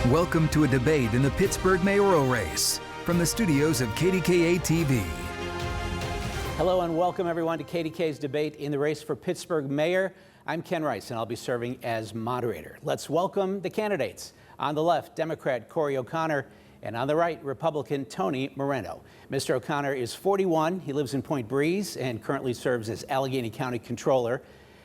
Welcome to a debate in the Pittsburgh mayoral race from the studios of KDKA-TV. Hello and welcome everyone to KDK's debate in the race for Pittsburgh mayor. I'm Ken Rice and I'll be serving as moderator. Let's welcome the candidates. On the left, Democrat Corey O'Connor, and on the right, Republican Tony Moreno. Mr. O'Connor is 41. He lives in Point Breeze and currently serves as Allegheny County Controller.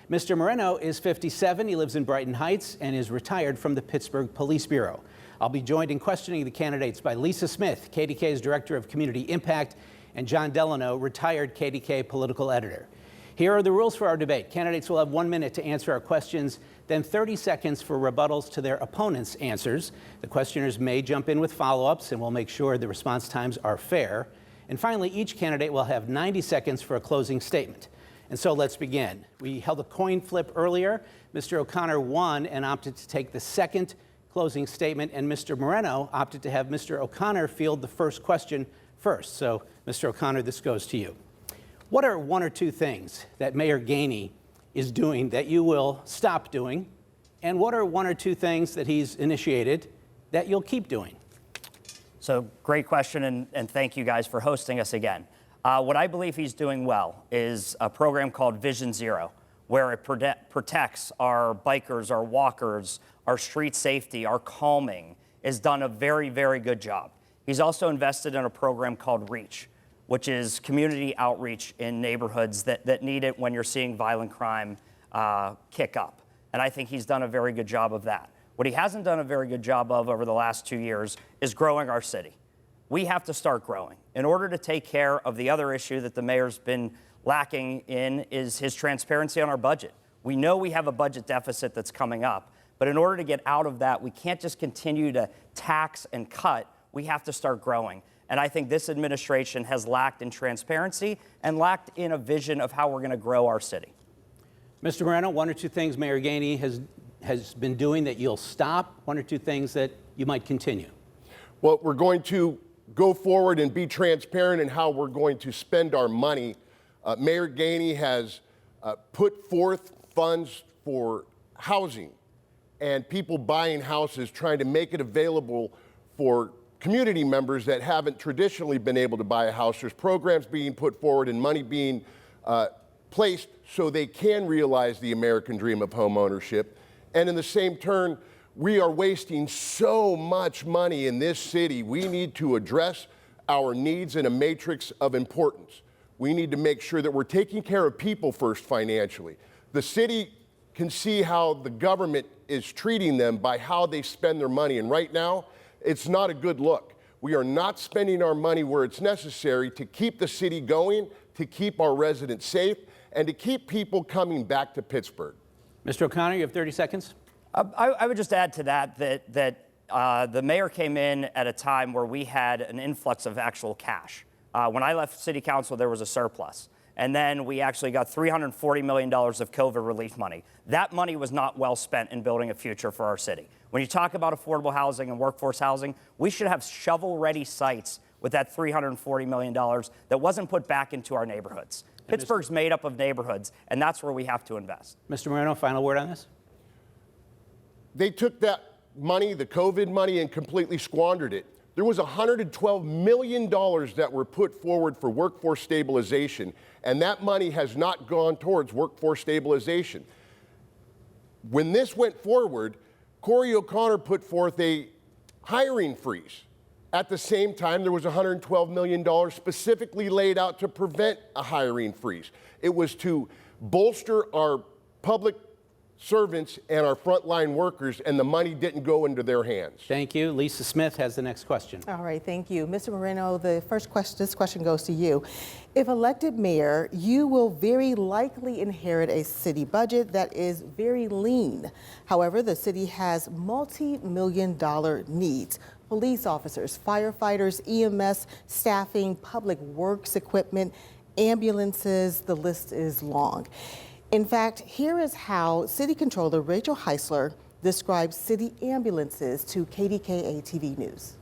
Mr. Moreno is 57. He lives in Brighton Heights and is retired from the Pittsburgh Police Bureau. I'll be joined in questioning the candidates by Lisa Smith, KDK's Director of Community Impact, and John Delano, retired KDK political editor. Here are the rules for our debate. Candidates will have 1 minute to answer our questions, then 30 seconds for rebuttals to their opponents' answers. The questioners may jump in with follow-ups, and we'll make sure the response times are fair. And finally, each candidate will have 90 seconds for a closing statement. And so let's begin. We held a coin flip earlier. Mr. O'Connor won and opted to take the second closing statement, and Mr. Moreno opted to have Mr. O'Connor field the first question first. So, Mr. O'Connor, this goes to you. What are one or two things that Mayor Gainey is doing that you will stop doing? And what are one or two things that he's initiated that you'll keep doing? So, great question, and thank you guys for hosting us again. What I believe he's doing well is a program called Vision Zero, where it protects our bikers, our walkers, our street safety, our calming, has done a very, very good job. He's also invested in a program called REACH, which is community outreach in neighborhoods that need it when you're seeing violent crime kick up. And I think he's done a very good job of that. What he hasn't done a very good job of over the last 2 years is growing our city. We have to start growing. In order to take care of the other issue that the mayor's been lacking in is his transparency on our budget. We know we have a budget deficit that's coming up, but in order to get out of that, we can't just continue to tax and cut. We have to start growing. And I think this administration has lacked in transparency and lacked in a vision of how we're going to grow our city. Mr. Moreno, one or two things Mayor Gainey has been doing that you'll stop, one or two things that you might continue. Well, we're going to go forward and be transparent in how we're going to spend our money. Mayor Gainey has put forth funds for housing and people buying houses, trying to make it available for community members that haven't traditionally been able to buy a house. There's programs being put forward and money being placed so they can realize the American dream of home ownership. And in the same turn, we are wasting so much money in this city. We need to address our needs in a matrix of importance. We need to make sure that we're taking care of people first financially. The city can see how the government is treating them by how they spend their money. And right now, it's not a good look. We are not spending our money where it's necessary to keep the city going, to keep our residents safe, and to keep people coming back to Pittsburgh. Mr. O'Connor, you have 30 seconds. I would just add to that the mayor came in at a time where we had an influx of actual cash. When I left city council, there was a surplus. And then we actually got $340 million of COVID relief money. That money was not well spent in building a future for our city. When you talk about affordable housing and workforce housing, we should have shovel-ready sites with that $340 million that wasn't put back into our neighborhoods. Pittsburgh's made up of neighborhoods, and that's where we have to invest. Mr. Moreno, final word on this? They took that money, the COVID money, and completely squandered it. There was $112 million that were put forward for workforce stabilization, and that money has not gone towards workforce stabilization. When this went forward, Corey O'Connor put forth a hiring freeze. At the same time, there was $112 million specifically laid out to prevent a hiring freeze. It was to bolster our public servants and our frontline workers, and the money didn't go into their hands. Thank you. Lisa Smith has the next question. All right, thank you. Mr. Moreno, this question goes to you. If elected mayor, you will very likely inherit a city budget that is very lean. However, the city has multi-million-dollar needs. Police officers, firefighters, EMS, staffing, public works equipment, ambulances, the list is long. In fact, here is how City Controller Rachel Heisler describes city ambulances to KDKA-TV News.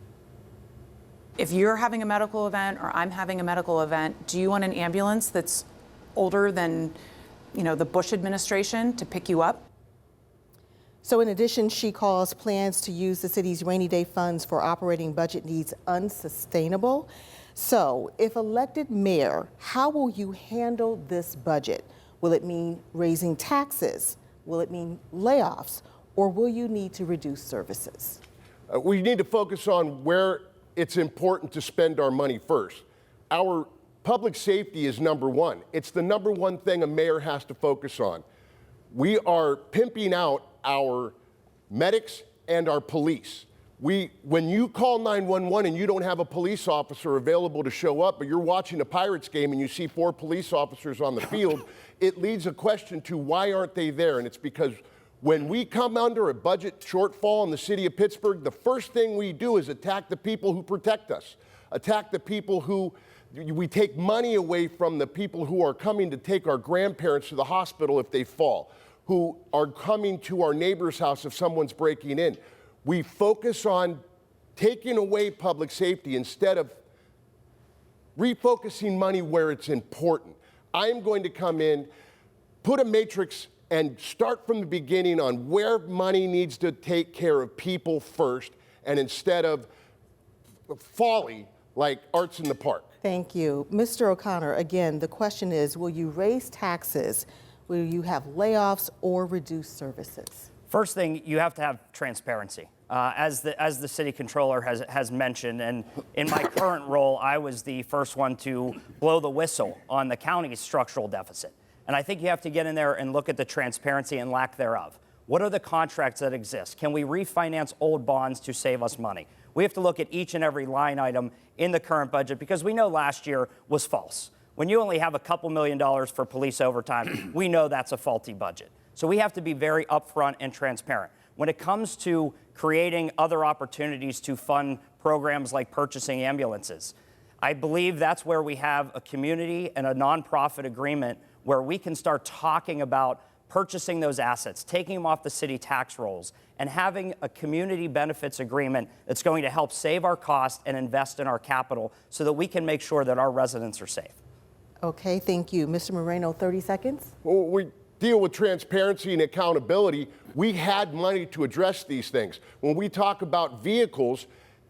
If you're having a medical event or I'm having a medical event, do you want an ambulance that's older than, the Bush administration to pick you up? So in addition, she calls plans to use the city's rainy day funds for operating budget needs unsustainable. So if elected mayor, how will you handle this budget? Will it mean raising taxes? Will it mean layoffs? Or will you need to reduce services? We need to focus on where it's important to spend our money first. Our public safety is number one. It's the number one thing a mayor has to focus on. We are pimping out our medics and our police. When you call 911 and you don't have a police officer available to show up, but you're watching a Pirates game and you see 4 police officers on the field, it leads a question to why aren't they there? And it's because when we come under a budget shortfall in the city of Pittsburgh, the first thing we do is attack the people who protect us, attack the people who we take money away from, the people who are coming to take our grandparents to the hospital if they fall, who are coming to our neighbor's house if someone's breaking in. We focus on taking away public safety instead of refocusing money where it's important. I am going to come in, put a matrix, and start from the beginning on where money needs to take care of people first, and instead of folly like arts in the park. Thank you. Mr. O'Connor, again, the question is, will you raise taxes? Will you have layoffs or reduce services? First thing, you have to have transparency. As the city controller has mentioned, and in my current role, I was the first one to blow the whistle on the county's structural deficit. And I think you have to get in there and look at the transparency and lack thereof. What are the contracts that exist? Can we refinance old bonds to save us money? We have to look at each and every line item in the current budget because we know last year was false. When you only have a couple $1 million for police overtime, we know that's a faulty budget. So we have to be very upfront and transparent. When it comes to creating other opportunities to fund programs like purchasing ambulances, I believe that's where we have a community and a nonprofit agreement where we can start talking about purchasing those assets, taking them off the city tax rolls, and having a community benefits agreement that's going to help save our costs and invest in our capital so that we can make sure that our residents are safe. Okay, thank you. Mr. Moreno, 30 seconds. Well, we deal with transparency and accountability. We had money to address these things. When we talk about vehicles,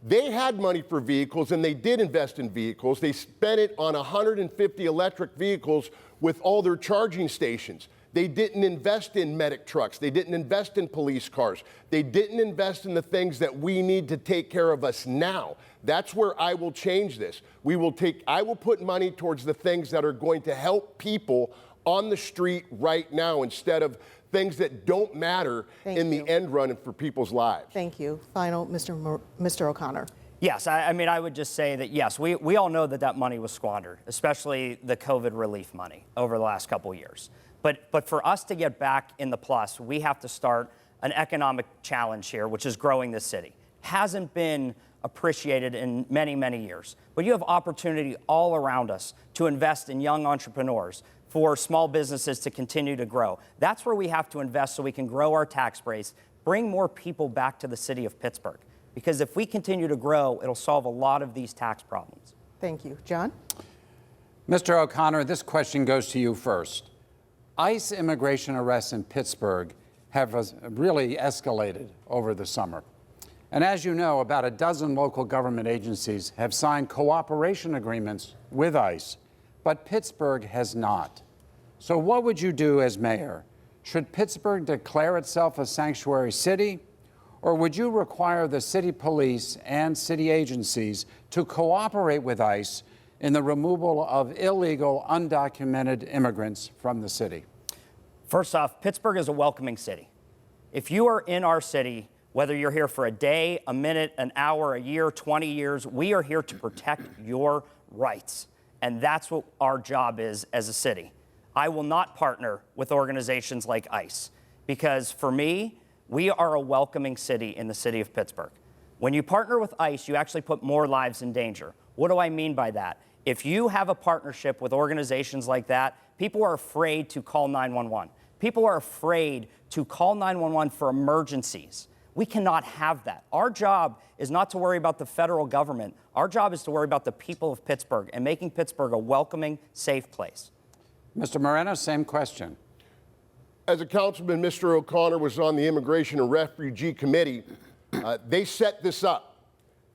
they had money for vehicles and they did invest in vehicles. They spent it on 150 electric vehicles with all their charging stations. They didn't invest in medic trucks. They didn't invest in police cars. They didn't invest in the things that we need to take care of us now. That's where I will change this. I will put money towards the things that are going to help people on the street right now instead of things that don't matter in the end run and for people's lives. Thank you. Final, Mr. O'Connor. Yes, I mean, I would just say that, yes, we all know that that money was squandered, especially the COVID relief money over the last couple of years. But for us to get back in the plus, we have to start an economic challenge here, which is growing this city. Hasn't been appreciated in many, many years. But you have opportunity all around us to invest in young entrepreneurs, for small businesses to continue to grow. That's where we have to invest so we can grow our tax base, bring more people back to the city of Pittsburgh. Because if we continue to grow, it'll solve a lot of these tax problems. Thank you. John? Mr. O'Connor, this question goes to you first. ICE immigration arrests in Pittsburgh have really escalated over the summer. And as you know, about a dozen local government agencies have signed cooperation agreements with ICE, but Pittsburgh has not. So what would you do as mayor? Should Pittsburgh declare itself a sanctuary city, or would you require the city police and city agencies to cooperate with ICE in the removal of illegal, undocumented immigrants from the city? First off, Pittsburgh is a welcoming city. If you are in our city, whether you're here for a day, a minute, an hour, a year, 20 years, we are here to protect your rights. And that's what our job is as a city. I will not partner with organizations like ICE because for me, we are a welcoming city in the city of Pittsburgh. When you partner with ICE, you actually put more lives in danger. What do I mean by that? If you have a partnership with organizations like that, people are afraid to call 911. People are afraid to call 911 for emergencies. We cannot have that. Our job is not to worry about the federal government. Our job is to worry about the people of Pittsburgh and making Pittsburgh a welcoming, safe place. Mr. Moreno, same question. as a councilman, Mr. O'Connor was on the Immigration and Refugee Committee. They set this up.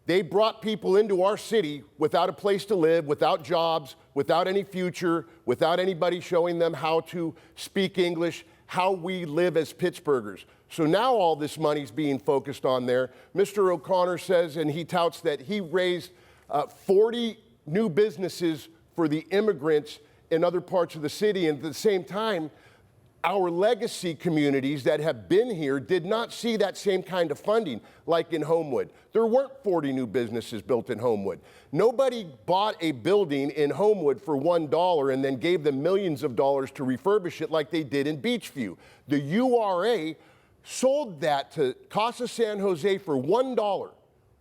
They brought people into our city without a place to live, without jobs, without any future, without anybody showing them how to speak English, how we live as Pittsburghers. So now all this money's being focused on there. Mr. O'Connor says, and he touts that he raised 40 new businesses for the immigrants in other parts of the city. And at the same time, our legacy communities that have been here did not see that same kind of funding like in Homewood. There weren't 40 new businesses built in Homewood. Nobody bought a building in Homewood for $1 and then gave them millions of dollars to refurbish it like they did in Beachview. The URA sold that to Casa San Jose for $1.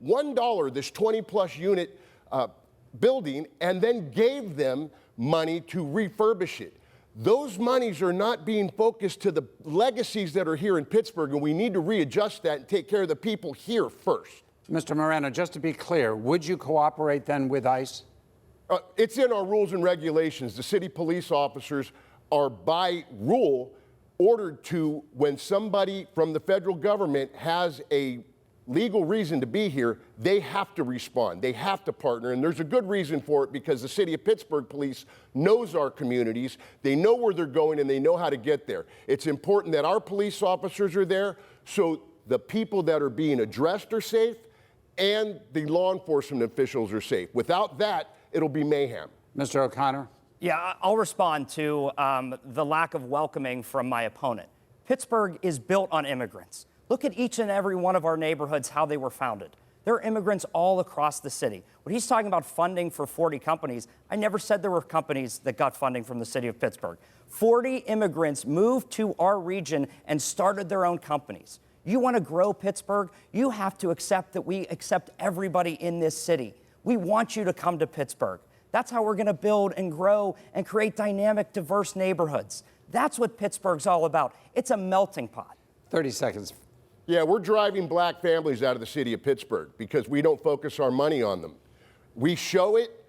$1, this 20-plus unit building, and then gave them money to refurbish it. Those monies are not being focused to the legacies that are here in Pittsburgh, and we need to readjust that and take care of the people here first. Mr. Moreno, just to be clear, would you cooperate then with ICE? It's in our rules and regulations. The city police officers are by rule ordered to, when somebody from the federal government has a legal reason to be here, they have to respond. They have to partner, and there's a good reason for it because the city of Pittsburgh Police knows our communities, they know where they're going, and they know how to get there. It's important that our police officers are there so the people that are being addressed are safe and the law enforcement officials are safe. Without that, it'll be mayhem. Mr. O'Connor? Yeah, I'll respond to the lack of welcoming from my opponent. Pittsburgh is built on immigrants. Look at each and every one of our neighborhoods, how they were founded. There are immigrants all across the city. When he's talking about funding for 40 companies, I never said there were companies that got funding from the city of Pittsburgh. 40 immigrants moved to our region and started their own companies. You want to grow Pittsburgh, you have to accept that we accept everybody in this city. We want you to come to Pittsburgh. That's how we're going to build and grow and create dynamic, diverse neighborhoods. That's what Pittsburgh's all about. It's a melting pot. 30 seconds. Yeah, we're driving black families out of the city of Pittsburgh because we don't focus our money on them. We show it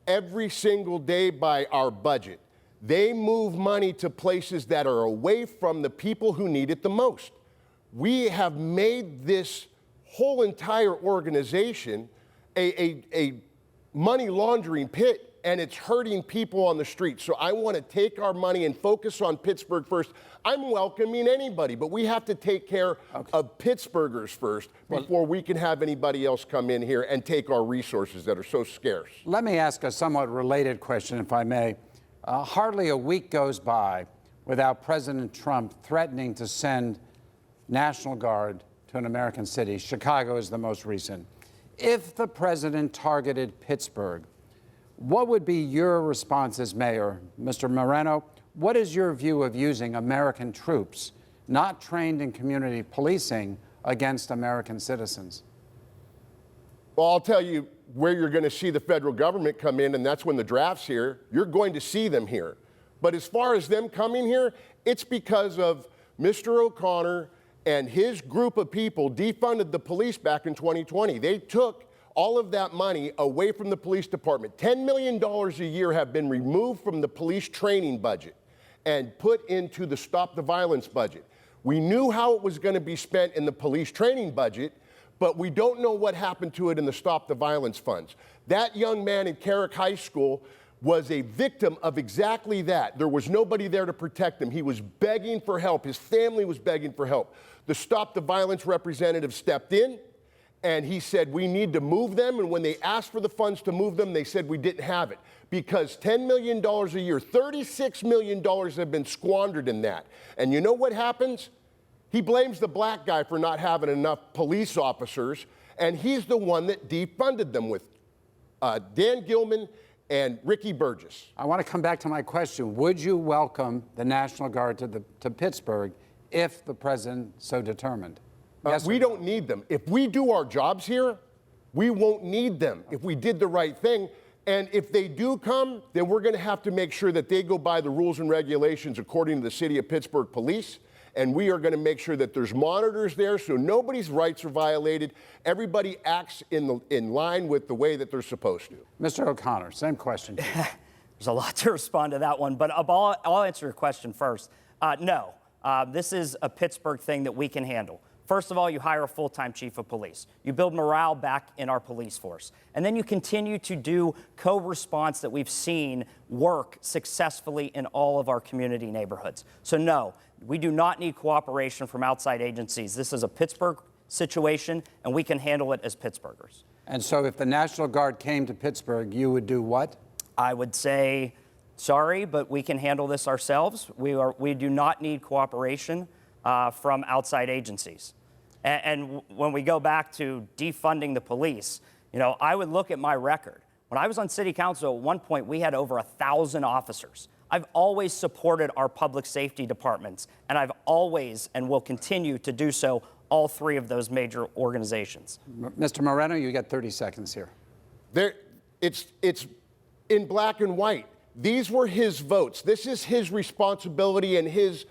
every single day by our budget. They move money to places that are away from the people who need it the most. We have made this whole entire organization a money laundering pit, and it's hurting people on the street. So I want to take our money and focus on Pittsburgh first. I'm welcoming anybody, but we have to take care of Pittsburghers first before we can have anybody else come in here and take our resources that are so scarce. Let me ask a somewhat related question, if I may. Hardly a week goes by without President Trump threatening to send National Guard to an American city. Chicago is the most recent. If the president targeted Pittsburgh, what would be your response as mayor? Mr. Moreno, what is your view of using American troops not trained in community policing against American citizens? Well, I'll tell you where you're going to see the federal government come in, and that's when the draft's here. You're going to see them here. But as far as them coming here, it's because of Mr. O'Connor and his group of people defunded the police back in 2020. They took all of that money away from the police department. $10 million a year have been removed from the police training budget and put into the Stop the Violence budget. We knew how it was going to be spent in the police training budget, but we don't know what happened to it in the Stop the Violence funds. That young man in Carrick High School was a victim of exactly that. There was nobody there to protect him. He was begging for help. His family was begging for help. The Stop the Violence representative stepped in, and he said, we need to move them. And when they asked for the funds to move them, they said we didn't have it. Because $10 million a year, $36 million have been squandered in that. And you know what happens? He blames the black guy for not having enough police officers, and he's the one that defunded them with Dan Gilman and Ricky Burgess. I want to come back to my question. Would you welcome the National Guard to Pittsburgh if the president so determined? Yes, we don't need them. If we do our jobs here, we won't need them if we did the right thing. And if they do come, then we're going to have to make sure that they go by the rules and regulations according to the City of Pittsburgh Police. And we are going to make sure that there's monitors there so nobody's rights are violated. Everybody acts in line with the way that they're supposed to. Mr. O'Connor, same question. There's a lot to respond to that one, but I'll answer your question first. No. this is a Pittsburgh thing that we can handle. First of all, you hire a full-time chief of police. You build morale back in our police force. And then you continue to do co-response that we've seen work successfully in all of our community neighborhoods. So no, we do not need cooperation from outside agencies. This is a Pittsburgh situation, and we can handle it as Pittsburghers. And so if the National Guard came to Pittsburgh, you would do what? I would say, sorry, but we can handle this ourselves. We do not need cooperation from outside agencies. And when we go back to defunding the police, you know, I would look at my record. When I was on city council, at one point, we had over 1,000 officers. I've always supported our public safety departments, and I've always and will continue to do so, all three of those major organizations. Mr. Moreno, you get 30 seconds here. It's in black and white. These were his votes. This is his responsibility, and his,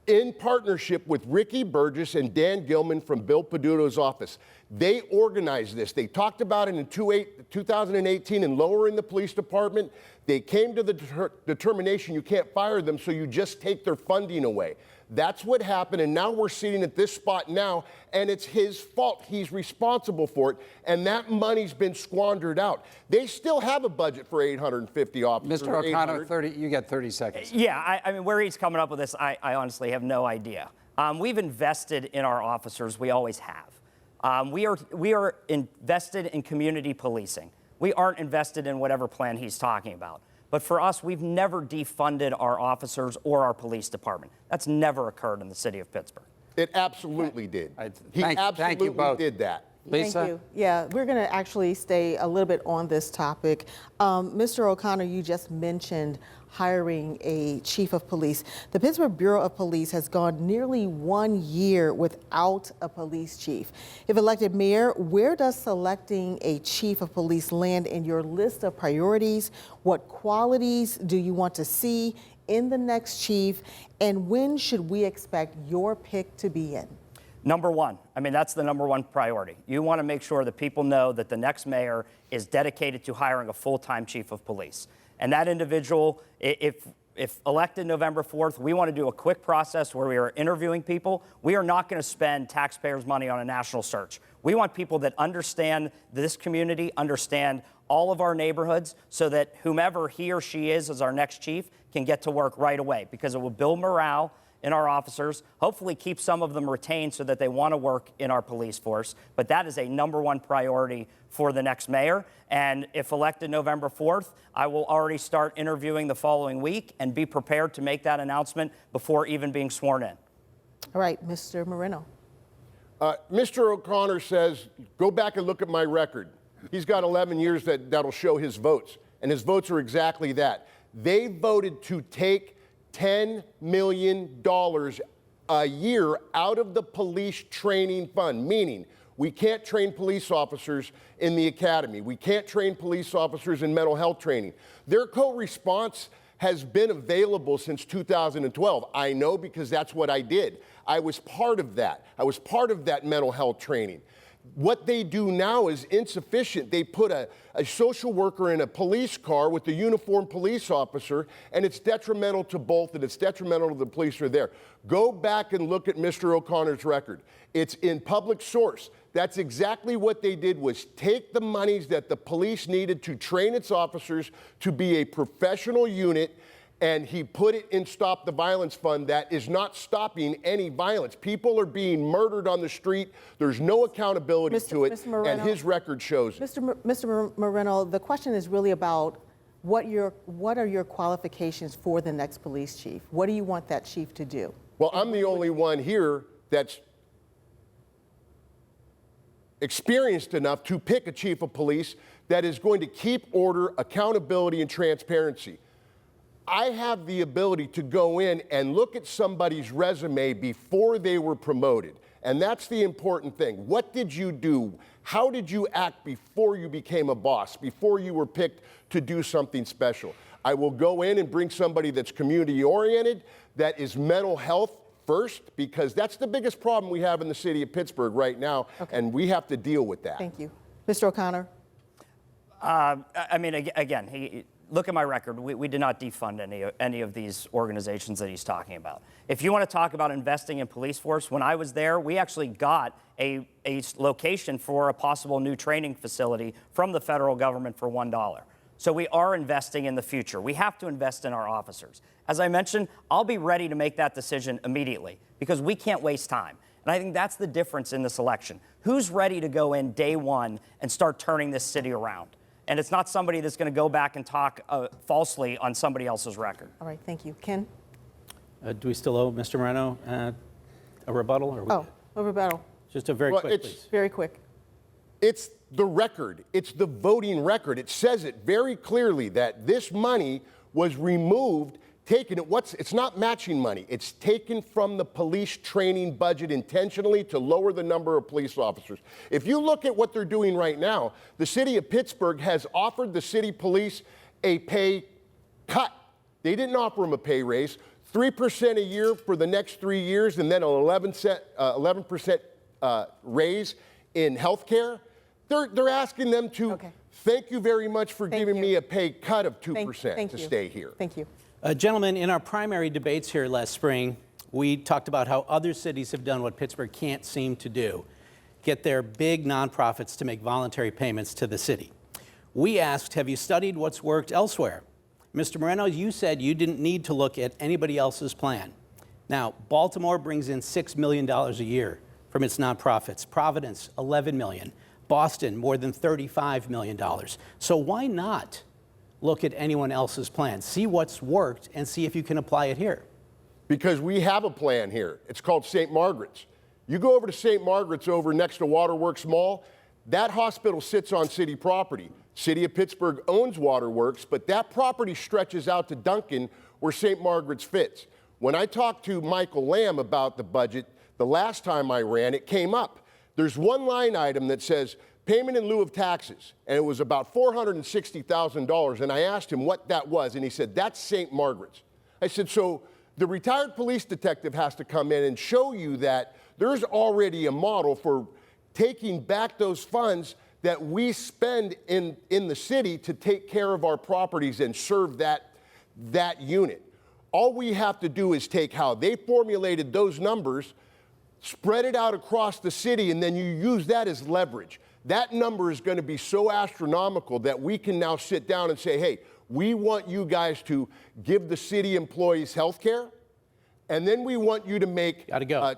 in partnership with Ricky Burgess and Dan Gilman from Bill Peduto's office. They organized this. They talked about it in 2018 in lowering the police department. They came to the determination you can't fire them, so you just take their funding away. That's what happened, and now we're sitting at this spot now, and it's his fault. He's responsible for it, and that money's been squandered out. They still have a budget for 850 officers. Mr. O'Connor, you get 30 seconds. Yeah, I mean, where he's coming up with this, I honestly have no idea. We've invested in our officers. We always have. We are invested in community policing. We aren't invested in whatever plan he's talking about. But for us, we've never defunded our officers or our police department. That's never occurred in the city of Pittsburgh. It absolutely did. He Thank you absolutely both. did that. Lisa? Thank you. Yeah, we're going to actually stay a little bit on this topic. Mr. O'Connor, you just mentioned hiring a chief of police. The Pittsburgh Bureau of Police has gone nearly 1 year without a police chief. If elected mayor, where does selecting a chief of police land in your list of priorities? What qualities do you want to see in the next chief? And when should we expect your pick to be in? Number one, I mean, that's the number one priority. You want to make sure that people know that the next mayor is dedicated to hiring a full-time chief of police. And that individual, if elected November 4th, we want to do a quick process where we are interviewing people. We are not going to spend taxpayers' money on a national search. We want people that understand this community, understand all of our neighborhoods, so that whomever he or she is as our next chief can get to work right away, because it will build morale in our officers, hopefully keep some of them retained so that they want to work in our police force. But that is a number one priority for the next mayor. And if elected November 4th, I will already start interviewing the following week and be prepared to make that announcement before even being sworn in. All right, Mr. Moreno. Mr. O'Connor says, go back and look at my record. He's got 11 years that'll show his votes, and his votes are exactly that. They voted to take $10 million a year out of the police training fund, meaning we can't train police officers in the academy. We can't train police officers in mental health training. Their co-response has been available since 2012. I know, because that's what I did. I was part of that. I was part of that mental health training. What they do now is insufficient. They put a social worker in a police car with a uniformed police officer, and it's detrimental to both, and it's detrimental to the police who are there. Go back and look at Mr. O'Connor's record. It's in public source. That's exactly what they did, was take the monies that the police needed to train its officers to be a professional unit, and he put it in Stop the Violence Fund that is not stopping any violence. People are being murdered on the street. There's no accountability to it, and his record shows it. Mr. Moreno, the question is really about what are your qualifications for the next police chief? What do you want that chief to do? Well, I'm the only one here that's experienced enough to pick a chief of police that is going to keep order, accountability, and transparency. I have the ability to go in and look at somebody's resume before they were promoted. And that's the important thing. What did you do? How did you act before you became a boss, before you were picked to do something special? I will go in and bring somebody that's community-oriented, that is mental health first, because that's the biggest problem we have in the city of Pittsburgh right now, and we have to deal with that. Thank you. Mr. O'Connor? I mean, again, look at my record. We did not defund any of these organizations that he's talking about. If you want to talk about investing in police force, when I was there, we actually got a location for a possible new training facility from the federal government for $1. So we are investing in the future. We have to invest in our officers. As I mentioned, I'll be ready to make that decision immediately because we can't waste time. And I think that's the difference in this election. Who's ready to go in day one and start turning this city around? And it's not somebody that's going to go back and talk falsely on somebody else's record. All right, thank you. Ken? Do we still owe Mr. Moreno a rebuttal? Or A rebuttal. Just a very quick, please. Very quick. It's the record. It's the voting record. It says it very clearly that this money was removed, taken. It's not matching money. It's taken from the police training budget intentionally to lower the number of police officers. If you look at what they're doing right now, the city of Pittsburgh has offered the city police a pay cut. They didn't offer them a pay raise. 3% a year for the next 3 years, and then an 11% raise in health care. They're asking them to thank you very much for giving me a pay cut of 2% to stay here. Thank you. Gentlemen, in our primary debates here last spring, we talked about how other cities have done what Pittsburgh can't seem to do, get their big nonprofits to make voluntary payments to the city. We asked, have you studied what's worked elsewhere? Mr. Moreno, you said you didn't need to look at anybody else's plan. Now, Baltimore brings in $6 million a year from its nonprofits. Providence, $11 million. Boston, more than $35 million. So why not look at anyone else's plan? See what's worked and see if you can apply it here. Because we have a plan here. It's called St. Margaret's. You go over to St. Margaret's over next to Waterworks Mall, that hospital sits on city property. City of Pittsburgh owns Waterworks, but that property stretches out to Duncan where St. Margaret's fits. When I talked to Michael Lamb about the budget, the last time I ran, it came up. There's one line item that says payment in lieu of taxes, and it was about $460,000, and I asked him what that was, and he said, that's St. Margaret's. I said, so the retired police detective has to come in and show you that there's already a model for taking back those funds that we spend in the city to take care of our properties and serve that unit. All we have to do is take how they formulated those numbers, spread it out across the city, and then you use that as leverage. That number is going to be so astronomical that we can now sit down and say, hey, we want you guys to give the city employees health care, and then we want you to make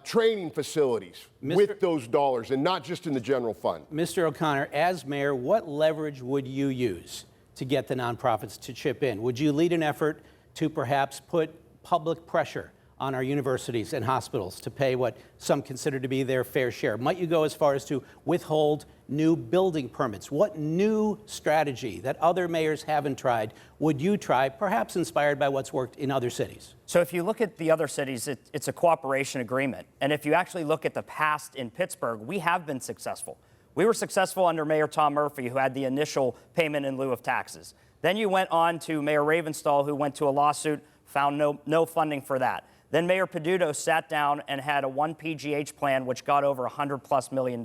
training facilities with those dollars and not just in the general fund. Mr. O'Connor, as mayor, what leverage would you use to get the nonprofits to chip in? Would you lead an effort to perhaps put public pressure on our universities and hospitals to pay what some consider to be their fair share? Might you go as far as to withhold new building permits? What new strategy that other mayors haven't tried would you try, perhaps inspired by what's worked in other cities? So if you look at the other cities, it's a cooperation agreement. And if you actually look at the past in Pittsburgh, we have been successful. We were successful under Mayor Tom Murphy, who had the initial payment in lieu of taxes. Then you went on to Mayor Ravenstahl, who went to a lawsuit, found no funding for that. Then Mayor Peduto sat down and had a 1 PGH plan, which got over $100+ million.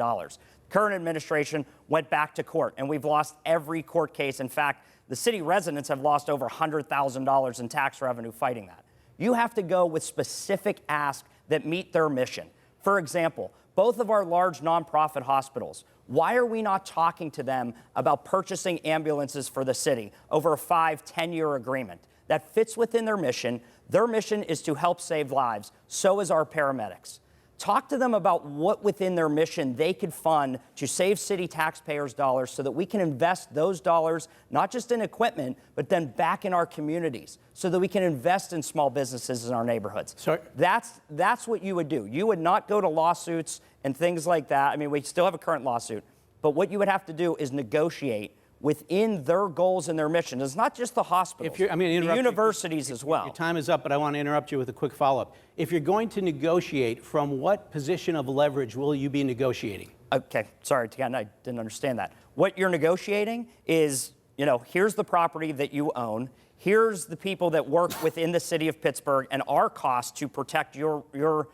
Current administration went back to court, and we've lost every court case. In fact, the city residents have lost over $100,000 in tax revenue fighting that. You have to go with specific asks that meet their mission. For example, both of our large nonprofit hospitals, why are we not talking to them about purchasing ambulances for the city over a 5-10-year agreement that fits within their mission? Their mission is to help save lives. So is our paramedics. Talk to them about what within their mission they could fund to save city taxpayers' dollars so that we can invest those dollars not just in equipment, but then back in our communities so that we can invest in small businesses in our neighborhoods. Sorry. That's what you would do. You would not go to lawsuits and things like that. I mean, we still have a current lawsuit, but what you would have to do is negotiate within their goals and their mission. It's not just the hospitals, the universities as well. Your time is up, but I want to interrupt you with a quick follow-up. If you're going to negotiate, from what position of leverage will you be negotiating? Okay, sorry, again, I didn't understand that. What you're negotiating is, here's the property that you own, here's the people that work within the city of Pittsburgh, and our cost to protect your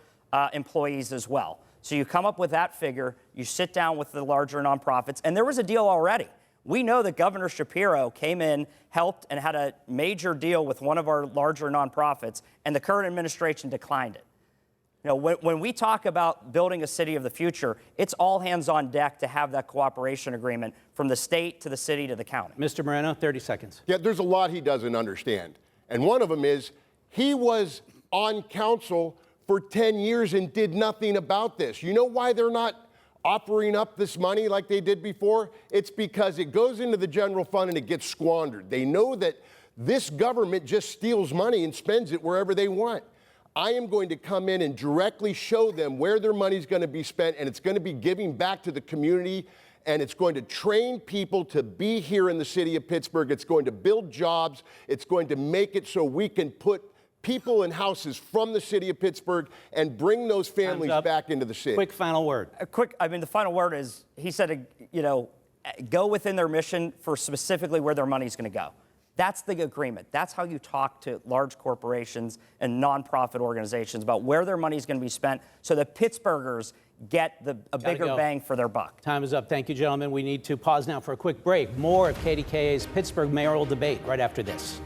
employees as well. So you come up with that figure, you sit down with the larger nonprofits, and there was a deal already. We know that Governor Shapiro came in, helped, and had a major deal with one of our larger nonprofits, and the current administration declined it. You know, when we talk about building a city of the future, it's all hands on deck to have that cooperation agreement from the state to the city to the county. Mr. Moreno, 30 seconds. Yeah, there's a lot he doesn't understand. And one of them is he was on council for 10 years and did nothing about this. You know why they're not offering up this money like they did before? It's because it goes into the general fund and it gets squandered. They know that this government just steals money and spends it wherever they want. I am going to come in and directly show them where their money is going to be spent, and it's going to be giving back to the community, and it's going to train people to be here in the city of Pittsburgh. It's going to build jobs. It's going to make it so we can put people in houses from the city of Pittsburgh and bring those families back into the city. Quick final word. The final word is, he said, you know, go within their mission for specifically where their money's going to go. That's the agreement. That's how you talk to large corporations and nonprofit organizations about where their money is going to be spent so that Pittsburghers get a bigger bang for their buck. Time is up. Thank you, gentlemen. We need to pause now for a quick break. More of KDKA's Pittsburgh mayoral debate right after this.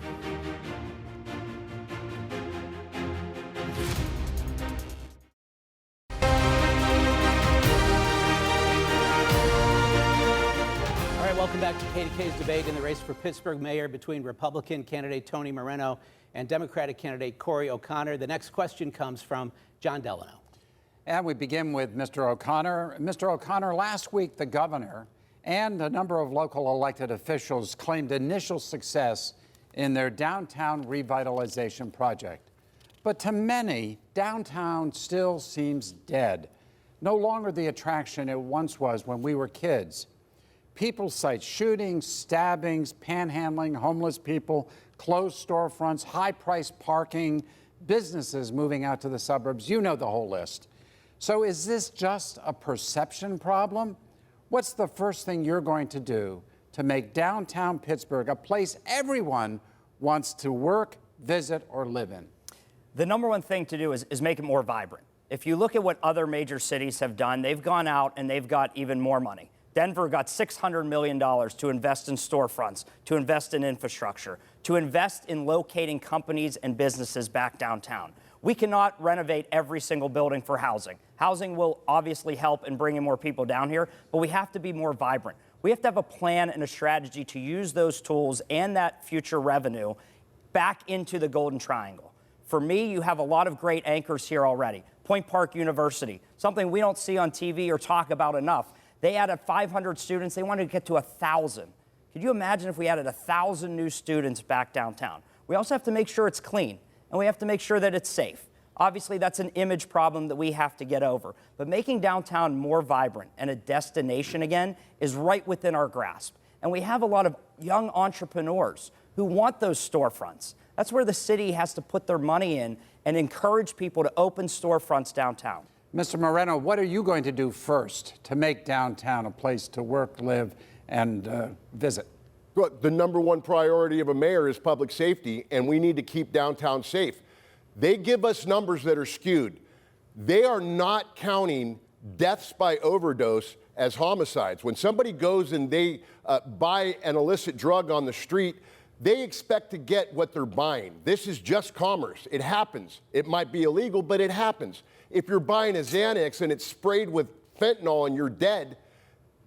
Welcome back to KDKA's debate in the race for Pittsburgh mayor between Republican candidate Tony Moreno and Democratic candidate Corey O'Connor. The next question comes from John Delano. And we begin with Mr. O'Connor. Mr. O'Connor, last week the governor and a number of local elected officials claimed initial success in their downtown revitalization project. But to many, downtown still seems dead. No longer the attraction it once was when we were kids. People cite shootings, stabbings, panhandling, homeless people, closed storefronts, high-priced parking, businesses moving out to the suburbs. You know the whole list. So is this just a perception problem? What's the first thing you're going to do to make downtown Pittsburgh a place everyone wants to work, visit, or live in? The number one thing to do is make it more vibrant. If you look at what other major cities have done, they've gone out and they've got even more money. Denver got $600 million to invest in storefronts, to invest in infrastructure, to invest in locating companies and businesses back downtown. We cannot renovate every single building for housing. Housing will obviously help in bringing more people down here, but we have to be more vibrant. We have to have a plan and a strategy to use those tools and that future revenue back into the Golden Triangle. For me, you have a lot of great anchors here already. Point Park University, something we don't see on TV or talk about enough. They added 500 students. They wanted to get to 1,000. Could you imagine if we added 1,000 new students back downtown? We also have to make sure it's clean, and we have to make sure that it's safe. Obviously, that's an image problem that we have to get over. But making downtown more vibrant and a destination again is right within our grasp. And we have a lot of young entrepreneurs who want those storefronts. That's where the city has to put their money in and encourage people to open storefronts downtown. Mr. Moreno, what are you going to do first to make downtown a place to work, live, and visit? Look, the number one priority of a mayor is public safety, and we need to keep downtown safe. They give us numbers that are skewed. They are not counting deaths by overdose as homicides. When somebody goes and they buy an illicit drug on the street, they expect to get what they're buying. This is just commerce. It happens. It might be illegal, but it happens. If you're buying a Xanax and it's sprayed with fentanyl and you're dead,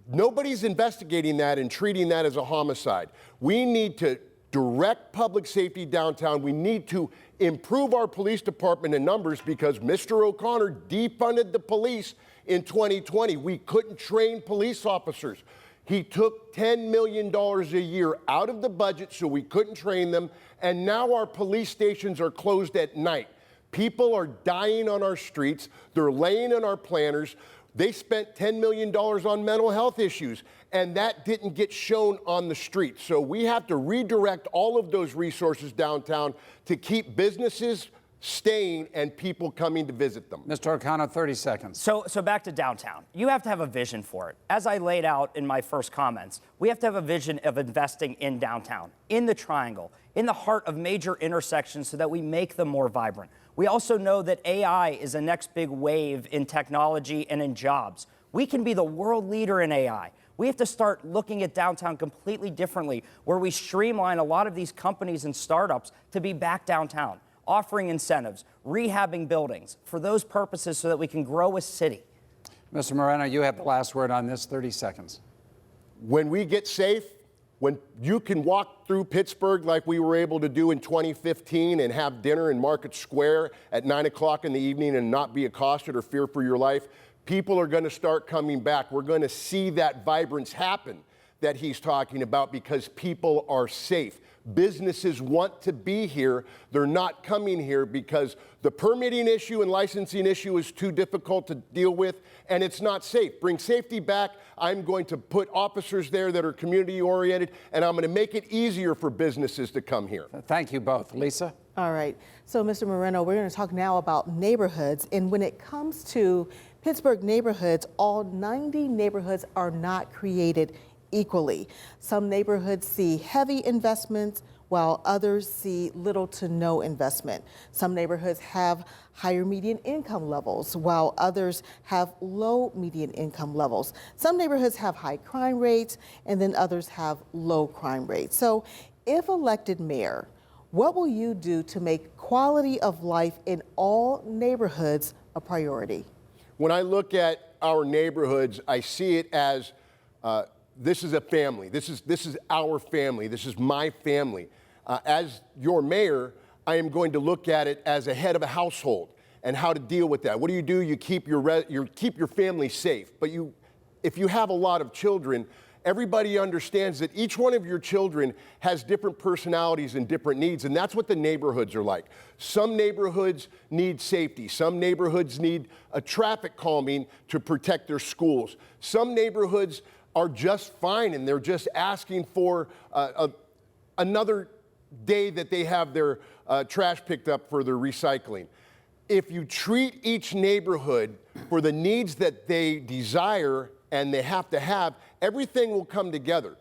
nobody's investigating that and treating that as a homicide. We need to direct public safety downtown. We need to improve our police department in numbers because Mr. O'Connor defunded the police in 2020. We couldn't train police officers. He took $10 million a year out of the budget so we couldn't train them, and now our police stations are closed at night. People are dying on our streets. They're laying in our planters. They spent $10 million on mental health issues, and that didn't get shown on the street. So we have to redirect all of those resources downtown to keep businesses staying and people coming to visit them. Mr. O'Connor, 30 seconds. So back to downtown. You have to have a vision for it. As I laid out in my first comments, we have to have a vision of investing in downtown, in the triangle, in the heart of major intersections so that we make them more vibrant. We also know that AI is the next big wave in technology and in jobs. We can be the world leader in AI. We have to start looking at downtown completely differently, where we streamline a lot of these companies and startups to be back downtown, offering incentives, rehabbing buildings for those purposes so that we can grow a city. Mr. Moreno, you have the last word on this, 30 seconds. When we get safe, when you can walk through Pittsburgh like we were able to do in 2015 and have dinner in Market Square at 9 o'clock in the evening and not be accosted or fear for your life, people are going to start coming back. We're going to see that vibrance happen that he's talking about because people are safe. Businesses want to be here. They're not coming here because the permitting issue and licensing issue is too difficult to deal with, and it's not safe. Bring safety back. I'm going to put officers there that are community-oriented, and I'm going to make it easier for businesses to come here. Thank you both. Lisa? All right. So, Mr. Moreno, we're going to talk now about neighborhoods. And when it comes to Pittsburgh neighborhoods, all 90 neighborhoods are not created equally. Some neighborhoods see heavy investments while others see little to no investment. Some neighborhoods have higher median income levels while others have low median income levels. Some neighborhoods have high crime rates and then others have low crime rates. So if elected mayor, what will you do to make quality of life in all neighborhoods a priority? When I look at our neighborhoods, I see it as this is a family. This is our family. This is my family. As your mayor, I am going to look at it as a head of a household and how to deal with that. What do? You keep your family safe. But if you have a lot of children, everybody understands that each one of your children has different personalities and different needs, and that's what the neighborhoods are like. Some neighborhoods need safety. Some neighborhoods need a traffic calming to protect their schools. Some neighborhoods are just fine, and they're just asking for another day that they have their trash picked up for their recycling. If you treat each neighborhood for the needs that they desire and they have to have, everything will come together.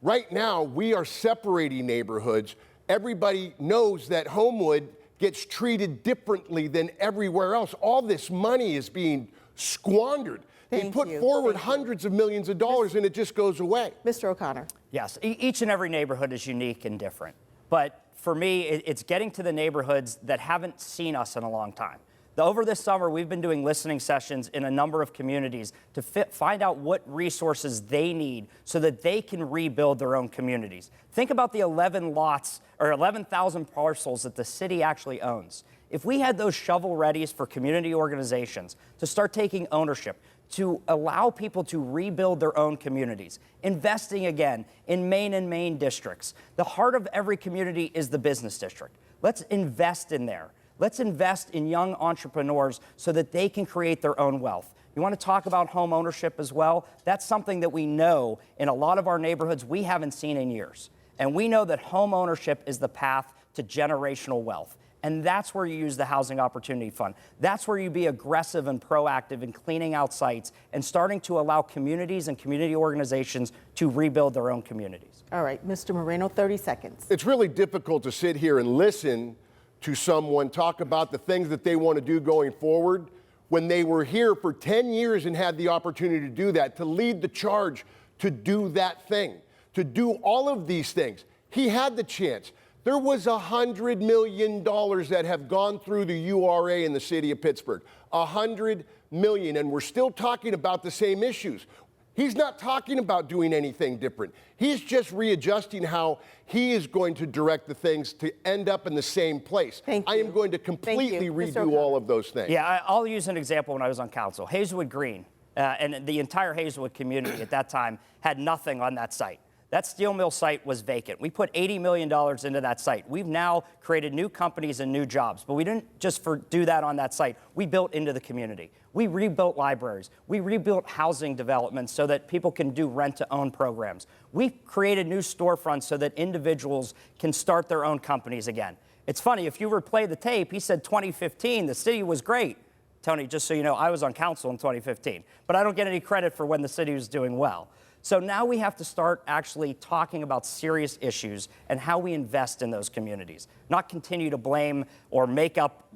Right now, we are separating neighborhoods. Everybody knows that Homewood gets treated differently than everywhere else. All this money is being squandered. They put forward hundreds of millions of dollars and it just goes away. Mr. O'Connor. Yes, each and every neighborhood is unique and different. But for me, it's getting to the neighborhoods that haven't seen us in a long time. Over this summer, we've been doing listening sessions in a number of communities to find out what resources they need so that they can rebuild their own communities. Think about the 11 lots or 11,000 parcels that the city actually owns. If we had those shovel-readies for community organizations to start taking ownership, to allow people to rebuild their own communities, investing again in main and main districts. The heart of every community is the business district. Let's invest in there. Let's invest in young entrepreneurs so that they can create their own wealth. You want to talk about home ownership as well? That's something that we know in a lot of our neighborhoods we haven't seen in years. And we know that home ownership is the path to generational wealth. And that's where you use the Housing Opportunity Fund. That's where you be aggressive and proactive in cleaning out sites and starting to allow communities and community organizations to rebuild their own communities. All right, Mr. Moreno, 30 seconds. It's really difficult to sit here and listen to someone talk about the things that they want to do going forward when they were here for 10 years and had the opportunity to do that, to lead the charge, to do that thing, to do all of these things. He had the chance. There was $100 million that have gone through the URA in the city of Pittsburgh. $100 million, and we're still talking about the same issues. He's not talking about doing anything different. He's just readjusting how he is going to direct the things to end up in the same place. Thank you. I am going to completely redo all of those things. Yeah, I'll use an example when I was on council. Hazelwood Green and the entire Hazelwood community at that time had nothing on that site. That steel mill site was vacant. We put $80 million into that site. We've now created new companies and new jobs, but we didn't just do that on that site. We built into the community. We rebuilt libraries. We rebuilt housing developments so that people can do rent-to-own programs. We created new storefronts so that individuals can start their own companies again. It's funny, if you replay the tape, he said 2015, the city was great. Tony, just so you know, I was on council in 2015, but I don't get any credit for when the city was doing well. So now we have to start actually talking about serious issues and how we invest in those communities, not continue to blame or make up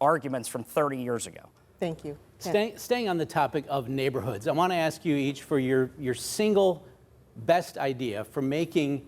arguments from 30 years ago. Thank you. Staying on the topic of neighborhoods, I want to ask you each for your single best idea for making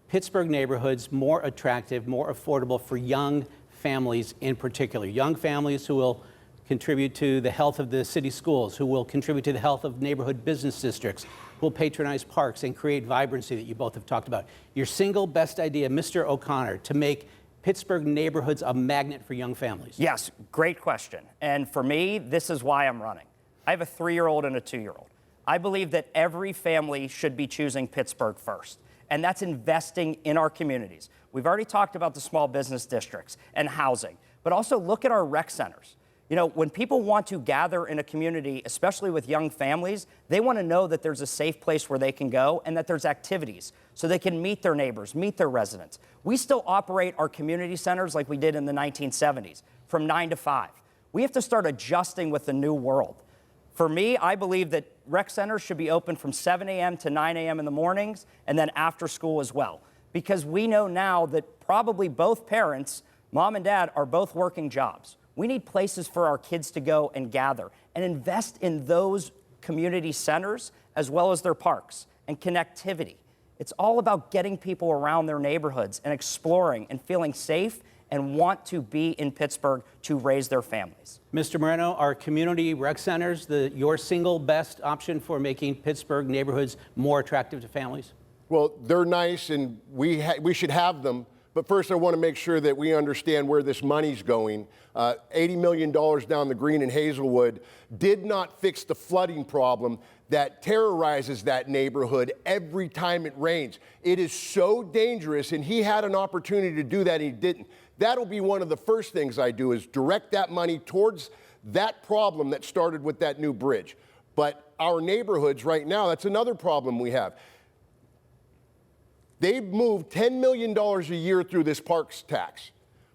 Pittsburgh neighborhoods more attractive, more affordable for young families in particular. Young families who will contribute to the health of the city schools, who will contribute to the health of neighborhood business districts, who will patronize parks and create vibrancy that you both have talked about. Your single best idea, Mr. O'Connor, to make Pittsburgh neighborhoods a magnet for young families. Yes, great question. And for me, this is why I'm running. I have a 3-year-old and a 2-year-old. I believe that every family should be choosing Pittsburgh first, and that's investing in our communities. We've already talked about the small business districts and housing, but also look at our rec centers. You know, when people want to gather in a community, especially with young families, they want to know that there's a safe place where they can go and that there's activities so they can meet their neighbors, meet their residents. We still operate our community centers like we did in the 1970s, from 9 to 5. We have to start adjusting with the new world. For me, I believe that rec centers should be open from 7 a.m. to 9 a.m. in the mornings and then after school as well. Because we know now that probably both parents, mom and dad, are both working jobs. We need places for our kids to go and gather and invest in those community centers as well as their parks and connectivity. It's all about getting people around their neighborhoods and exploring and feeling safe and want to be in Pittsburgh to raise their families. Mr. Moreno, are community rec centers your single best option for making Pittsburgh neighborhoods more attractive to families? Well, they're nice, and we should have them. But first, I want to make sure that we understand where this money's going. $80 million down the green in Hazelwood did not fix the flooding problem that terrorizes that neighborhood every time it rains. It is so dangerous, and he had an opportunity to do that, and he didn't. That'll be one of the first things I do, is direct that money towards that problem that started with that new bridge. But our neighborhoods right now, that's another problem we have. They've moved $10 million a year through this parks tax,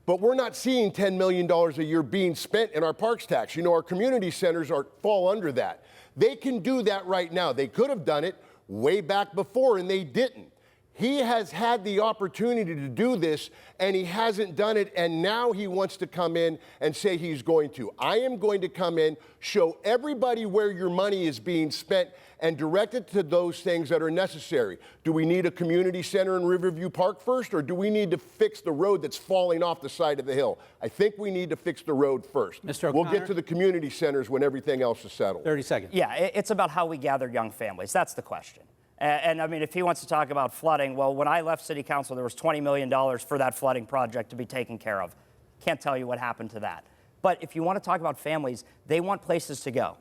but we're not seeing $10 million a year being spent in our parks tax. You know, our community centers fall under that. They can do that right now. They could have done it way back before, and they didn't. He has had the opportunity to do this, and he hasn't done it, and now he wants to come in and say he's going to. I am going to come in, show everybody where your money is being spent, and direct it to those things that are necessary. Do we need a community center in Riverview Park first, or do we need to fix the road that's falling off the side of the hill? I think we need to fix the road first. Mr. O'Connor? We'll get to the community centers when everything else is settled. 30 seconds. Yeah, it's about how we gather young families. That's the question. And I mean, if he wants to talk about flooding, well, when I left City Council, there was $20 million for that flooding project to be taken care of. Can't tell you what happened to that. But if you want to talk about families, they want places to go.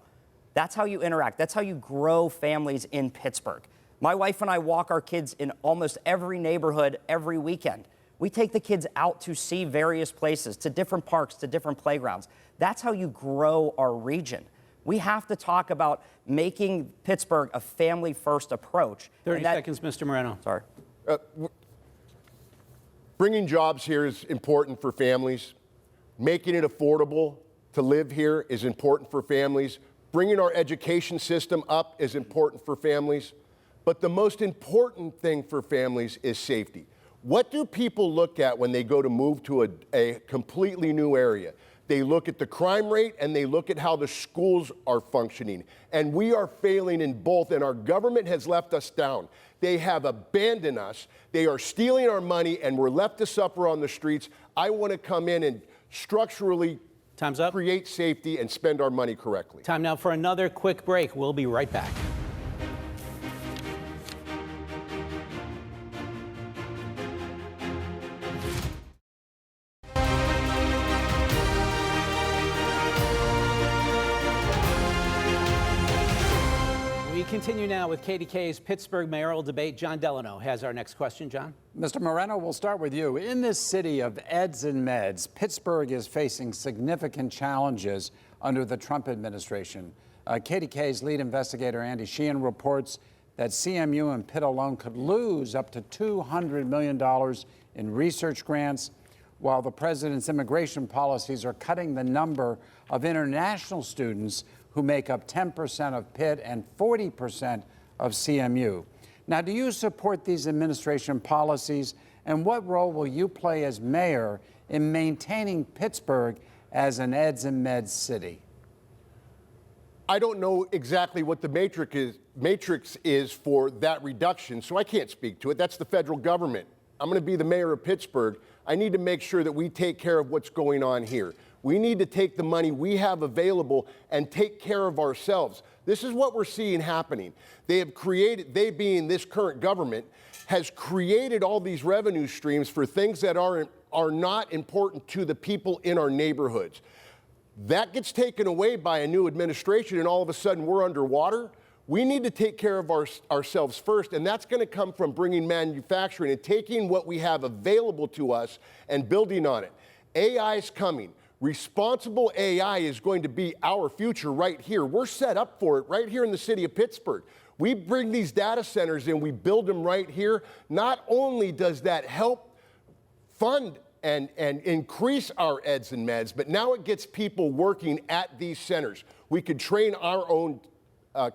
That's how you interact. That's how you grow families in Pittsburgh. My wife and I walk our kids in almost every neighborhood every weekend. We take the kids out to see various places, to different parks, to different playgrounds. That's how you grow our region. We have to talk about making Pittsburgh a family-first approach. 30 seconds, Mr. Moreno. Sorry. Bringing jobs here is important for families. Making it affordable to live here is important for families. Bringing our education system up is important for families. But the most important thing for families is safety. What do people look at when they go to move to a completely new area? They look at the crime rate, and they look at how the schools are functioning. And we are failing in both, and our government has left us down. They have abandoned us. They are stealing our money, and we're left to suffer on the streets. I want to come in and structurally Time's up. Create safety and spend our money correctly. Time now for another quick break. We'll be right back. We continue now with KDKA's Pittsburgh mayoral debate. John Delano has our next question. John? Mr. Moreno, we'll start with you. In this city of eds and meds, Pittsburgh is facing significant challenges under the Trump administration. KDKA's lead investigator, Andy Sheehan, reports that CMU and Pitt alone could lose up to $200 million in research grants, while the president's immigration policies are cutting the number of international students who make up 10% of Pitt and 40% of CMU. Now, do you support these administration policies, and what role will you play as mayor in maintaining Pittsburgh as an eds and meds city? I don't know exactly what the matrix is for that reduction, so I can't speak to it. That's the federal government. I'm going to be the mayor of Pittsburgh. I need to make sure that we take care of what's going on here. We need to take the money we have available and take care of ourselves. This is what we're seeing happening. They being this current government, has created all these revenue streams for things that are not important to the people in our neighborhoods. That gets taken away by a new administration, and all of a sudden we're underwater. We need to take care of ourselves first, and that's going to come from bringing manufacturing and taking what we have available to us and building on it. AI is coming. Responsible AI is going to be our future right here. We're set up for it right here in the city of Pittsburgh. We bring these data centers and we build them right here. Not only does that help fund and increase our eds and meds, but now it gets people working at these centers. We could train our own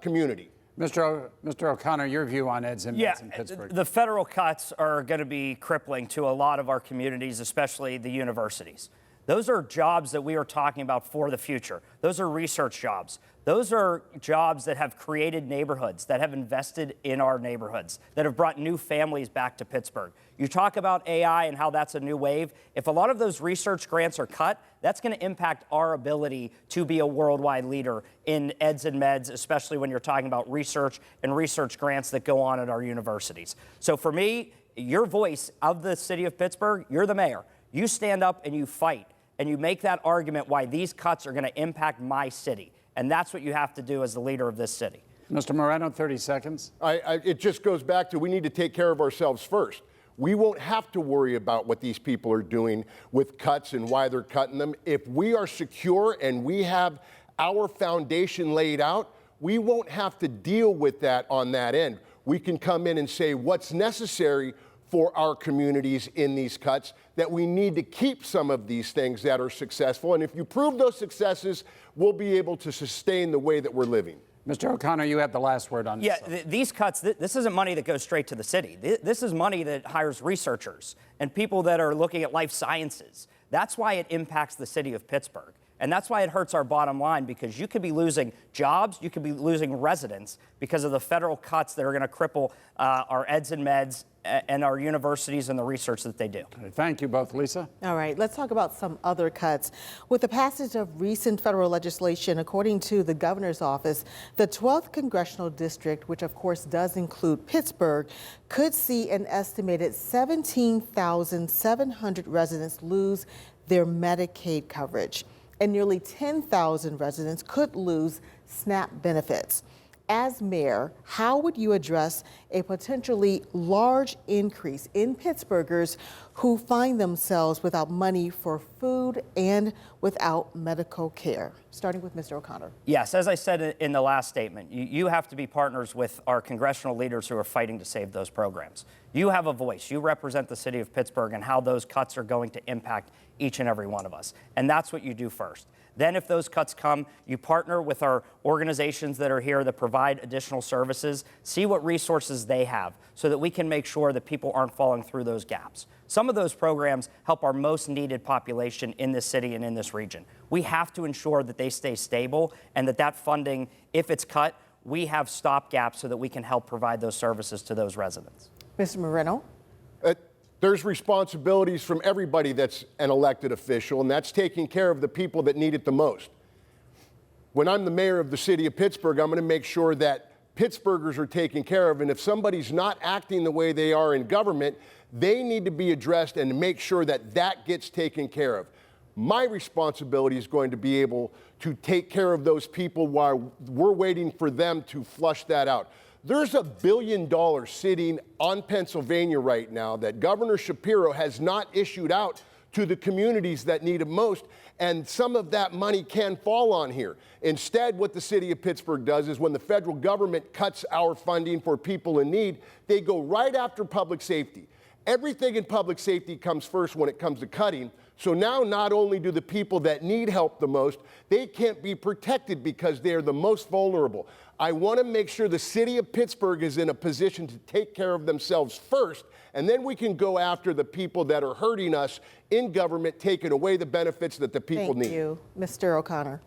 community. Mr. O'Connor, your view on eds and meds in Pittsburgh. The federal cuts are going to be crippling to a lot of our communities, especially the universities. Those are jobs that we are talking about for the future. Those are research jobs. Those are jobs that have created neighborhoods, that have invested in our neighborhoods, that have brought new families back to Pittsburgh. You talk about AI and how that's a new wave. If a lot of those research grants are cut, that's going to impact our ability to be a worldwide leader in eds and meds, especially when you're talking about research and research grants that go on at our universities. So for me, your voice of the city of Pittsburgh, you're the mayor. You stand up and you fight, and you make that argument why these cuts are going to impact my city. And that's what you have to do as the leader of this city. Mr. Moreno, 30 seconds. It just goes back to we need to take care of ourselves first. We won't have to worry about what these people are doing with cuts and why they're cutting them. If we are secure and we have our foundation laid out, we won't have to deal with that on that end. We can come in and say what's necessary for our communities in these cuts, that we need to keep some of these things that are successful. And if you prove those successes, we'll be able to sustain the way that we're living. Mr. O'Connor, you have the last word on this. Yeah, these cuts, this isn't money that goes straight to the city. This is money that hires researchers and people that are looking at life sciences. That's why it impacts the city of Pittsburgh. And that's why it hurts our bottom line, because you could be losing jobs, you could be losing residents because of the federal cuts that are going to cripple our eds and meds and our universities and the research that they do. Thank you both. Lisa? All right, let's talk about some other cuts. With the passage of recent federal legislation, according to the governor's office, the 12th congressional district, which of course does include Pittsburgh, could see an estimated 17,700 residents lose their Medicaid coverage, and nearly 10,000 residents could lose SNAP benefits. As mayor, how would you address a potentially large increase in Pittsburghers who find themselves without money for food and without medical care? Starting with Mr. O'Connor. Yes, as I said in the last statement, you have to be partners with our congressional leaders who are fighting to save those programs. You have a voice. You represent the city of Pittsburgh and how those cuts are going to impact each and every one of us. And that's what you do first. Then if those cuts come, you partner with our organizations that are here that provide additional services, see what resources they have so that we can make sure that people aren't falling through those gaps. Some of those programs help our most needed population in this city and in this region. We have to ensure that they stay stable and that funding, if it's cut, we have stopgaps so that we can help provide those services to those residents. Mr. Moreno. There's responsibilities from everybody that's an elected official, and that's taking care of the people that need it the most. When I'm the mayor of the city of Pittsburgh, I'm going to make sure that Pittsburghers are taken care of, and if somebody's not acting the way they are in government, they need to be addressed and make sure that that gets taken care of. My responsibility is going to be able to take care of those people while we're waiting for them to flush that out. There's $1 billion sitting on Pennsylvania right now that Governor Shapiro has not issued out to the communities that need it most, and some of that money can fall on here. Instead, what the city of Pittsburgh does is when the federal government cuts our funding for people in need, they go right after public safety. Everything in public safety comes first when it comes to cutting. So now not only do the people that need help the most, they can't be protected because they're the most vulnerable. I want to make sure the city of Pittsburgh is in a position to take care of themselves first, and then we can go after the people that are hurting us in government, taking away the benefits that the people need. Thank you. Mr. O'Connor.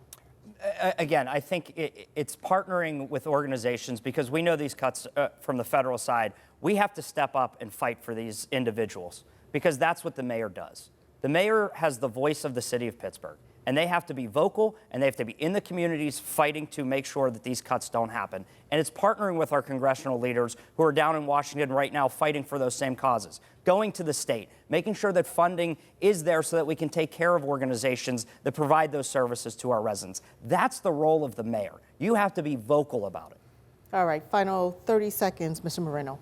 Again, I think it's partnering with organizations because we know these cuts from the federal side. We have to step up and fight for these individuals because that's what the mayor does. The mayor has the voice of the city of Pittsburgh, and they have to be vocal and they have to be in the communities fighting to make sure that these cuts don't happen. And it's partnering with our congressional leaders who are down in Washington right now fighting for those same causes, going to the state, making sure that funding is there so that we can take care of organizations that provide those services to our residents. That's the role of the mayor. You have to be vocal about it. All right, final 30 seconds, Mr. Moreno.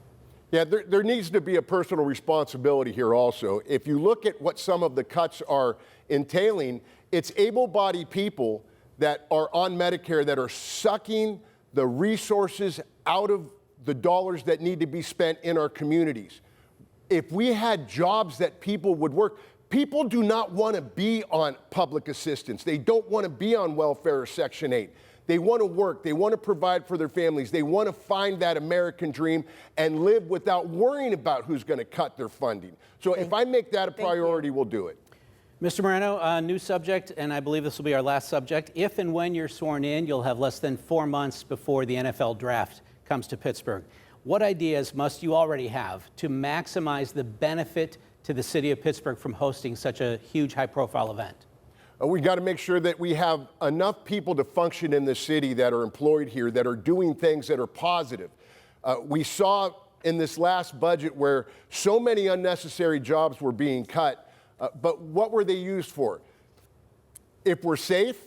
Yeah, there needs to be a personal responsibility here also. If you look at what some of the cuts are entailing, it's able-bodied people that are on Medicare that are sucking the resources out of the dollars that need to be spent in our communities. If we had jobs that people would work, people do not want to be on public assistance. They don't want to be on welfare or Section 8. They want to work. They want to provide for their families. They want to find that American dream and live without worrying about who's going to cut their funding. So if I make that a priority, we'll do it. Mr. Moreno, new subject, and I believe this will be our last subject. If and when you're sworn in, you'll have less than 4 months before the NFL draft comes to Pittsburgh. What ideas must you already have to maximize the benefit to the city of Pittsburgh from hosting such a huge, high-profile event? We got to make sure that we have enough people to function in the city that are employed here, that are doing things that are positive. We saw in this last budget where so many unnecessary jobs were being cut, but what were they used for? If we're safe,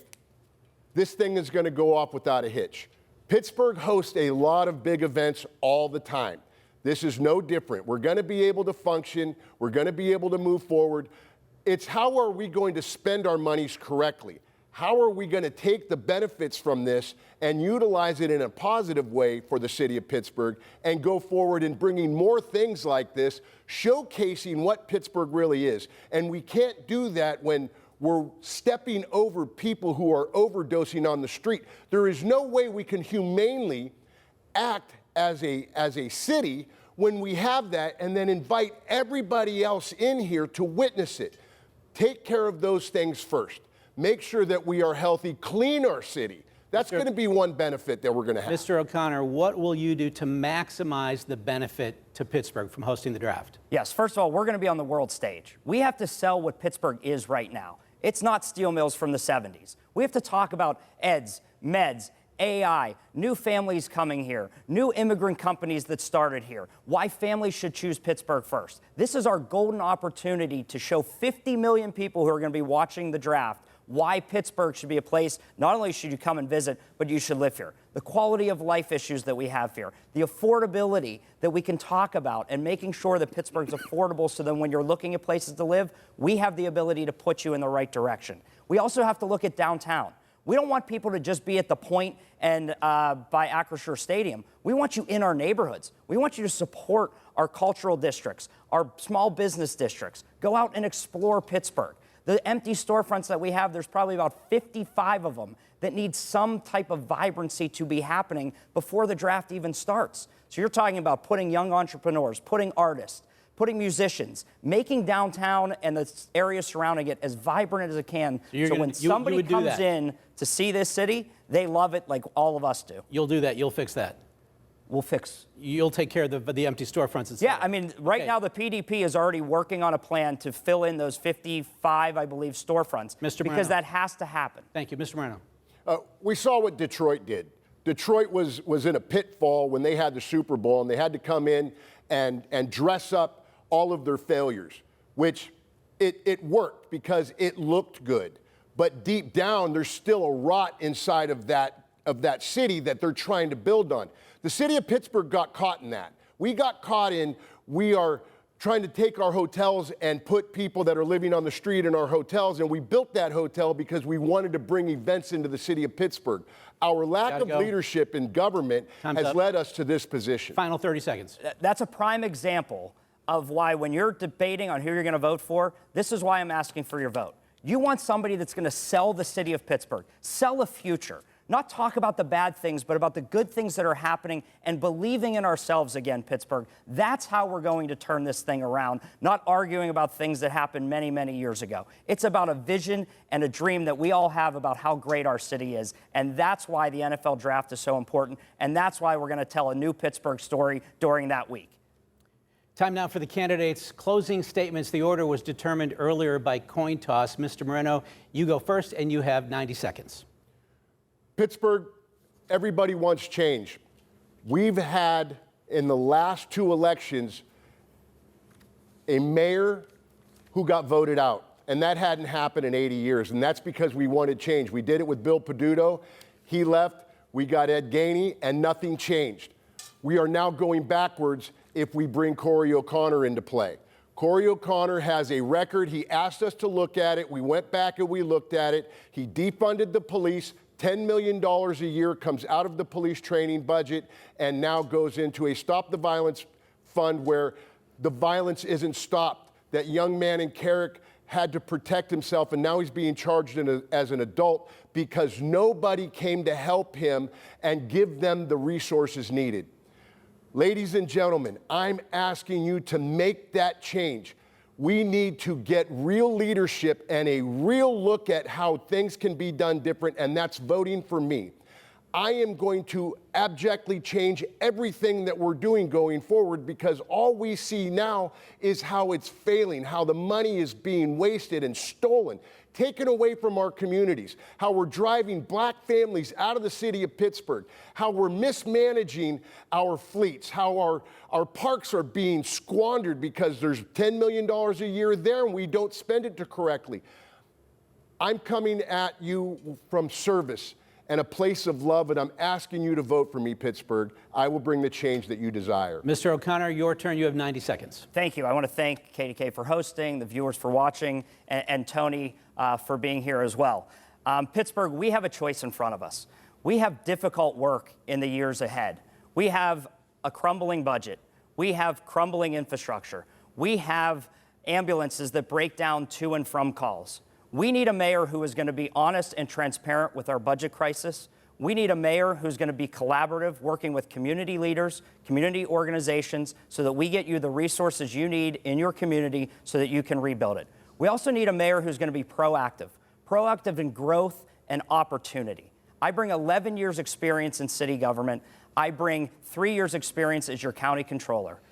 this thing is going to go off without a hitch. Pittsburgh hosts a lot of big events all the time. This is no different. We're going to be able to function. We're going to be able to move forward. It's how are we going to spend our monies correctly? How are we going to take the benefits from this and utilize it in a positive way for the city of Pittsburgh and go forward in bringing more things like this, showcasing what Pittsburgh really is? And we can't do that when we're stepping over people who are overdosing on the street. There is no way we can humanely act as a city when we have that and then invite everybody else in here to witness it. Take care of those things first. Make sure that we are healthy, clean our city. That's going to be one benefit that we're going to have. Mr. O'Connor, what will you do to maximize the benefit to Pittsburgh from hosting the draft? Yes, first of all, we're going to be on the world stage. We have to sell what Pittsburgh is right now. It's not steel mills from the 70s. We have to talk about eds, meds, AI, new families coming here, new immigrant companies that started here, why families should choose Pittsburgh first. This is our golden opportunity to show 50 million people who are going to be watching the draft why Pittsburgh should be a place, not only should you come and visit, but you should live here. The quality of life issues that we have here, the affordability that we can talk about, and making sure that Pittsburgh's affordable so that when you're looking at places to live, we have the ability to put you in the right direction. We also have to look at downtown. We don't want people to just be at the Point and by Acrisure Stadium. We want you in our neighborhoods. We want you to support our cultural districts, our small business districts. Go out and explore Pittsburgh. The empty storefronts that we have, there's probably about 55 of them that need some type of vibrancy to be happening before the draft even starts. So you're talking about putting young entrepreneurs, putting artists, putting musicians, making downtown and the area surrounding it as vibrant as it can. So when somebody comes in to see this city, they love it like all of us do. You'll do that. You'll fix that. We'll fix. You'll take care of the empty storefronts. Yeah, I mean, right now the PDP is already working on a plan to fill in those 55, I believe, storefronts. Mr. Moreno. Because that has to happen. Thank you. Mr. Moreno. We saw what Detroit did. Detroit was in a pitfall when they had the Super Bowl, and they had to come in and dress up all of their failures, which it worked because it looked good. But deep down, there's still a rot inside of that city that they're trying to build on. The city of Pittsburgh got caught in that. We got caught in, we are trying to take our hotels and put people that are living on the street in our hotels, and we built that hotel because we wanted to bring events into the city of Pittsburgh. Our lack of leadership in government has led us to this position. Final 30 seconds. That's a prime example of why when you're debating on who you're going to vote for, this is why I'm asking for your vote. You want somebody that's going to sell the city of Pittsburgh, sell a future, Not talk about the bad things, but about the good things that are happening and believing in ourselves again, Pittsburgh. That's how we're going to turn this thing around, not arguing about things that happened many, many years ago. It's about a vision and a dream that we all have about how great our city is. And that's why the NFL draft is so important. And that's why we're going to tell a new Pittsburgh story during that week. Time now for the candidates' closing statements. The order was determined earlier by coin toss. Mr. Moreno, you go first, and you have 90 seconds. Pittsburgh, everybody wants change. We've had, in the last 2 elections, a mayor who got voted out, and that hadn't happened in 80 years, and that's because we wanted change. We did it with Bill Peduto. He left. We got Ed Gainey, and nothing changed. We are now going backwards if we bring Corey O'Connor into play. Corey O'Connor has a record. He asked us to look at it. We went back and we looked at it. He defunded the police. $10 million a year comes out of the police training budget and now goes into a Stop the Violence fund where the violence isn't stopped. That young man in Carrick had to protect himself, and now he's being charged as an adult because nobody came to help him and give them the resources needed. Ladies and gentlemen, I'm asking you to make that change. We need to get real leadership and a real look at how things can be done different, and that's voting for me. I am going to abjectly change everything that we're doing going forward because all we see now is how it's failing, how the money is being wasted and stolen, taken away from our communities, how we're driving black families out of the city of Pittsburgh, how we're mismanaging our fleets, how our parks are being squandered because there's $10 million a year there and we don't spend it correctly. I'm coming at you from service and a place of love, and I'm asking you to vote for me, Pittsburgh. I will bring the change that you desire. Mr. O'Connor, your turn. You have 90 seconds. Thank you. I want to thank KDK for hosting, the viewers for watching, and Tony for being here as well. Pittsburgh, we have a choice in front of us. We have difficult work in the years ahead. We have a crumbling budget. We have crumbling infrastructure. We have ambulances that break down to and from calls. We need a mayor who is going to be honest and transparent with our budget crisis. We need a mayor who's going to be collaborative, working with community leaders, community organizations, so that we get you the resources you need in your community so that you can rebuild it. We also need a mayor who's going to be proactive in growth and opportunity. I bring 11 years experience in city government. I bring 3 years experience as your county controller.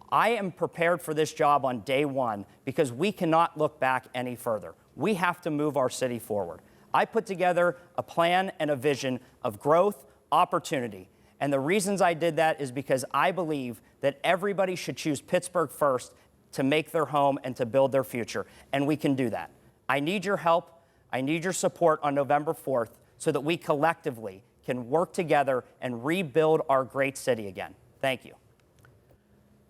I am prepared for this job on day one because we cannot look back any further. We have to move our city forward. I put together a plan and a vision of growth, opportunity. And the reasons I did that is because I believe that everybody should choose Pittsburgh first to make their home and to build their future. And we can do that. I need your help. I need your support on November 4th so that we collectively can work together and rebuild our great city again. Thank you.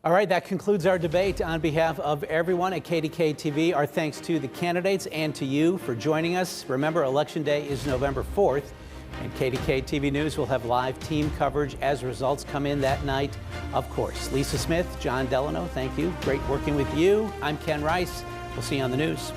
All right, that concludes our debate. On behalf of everyone at KDKA-TV, our thanks to the candidates and to you for joining us. Remember, Election Day is November 4th, and KDKA-TV News will have live team coverage as results come in that night, of course. Lisa Smith, John Delano, thank you. Great working with you. I'm Ken Rice. We'll see you on the news.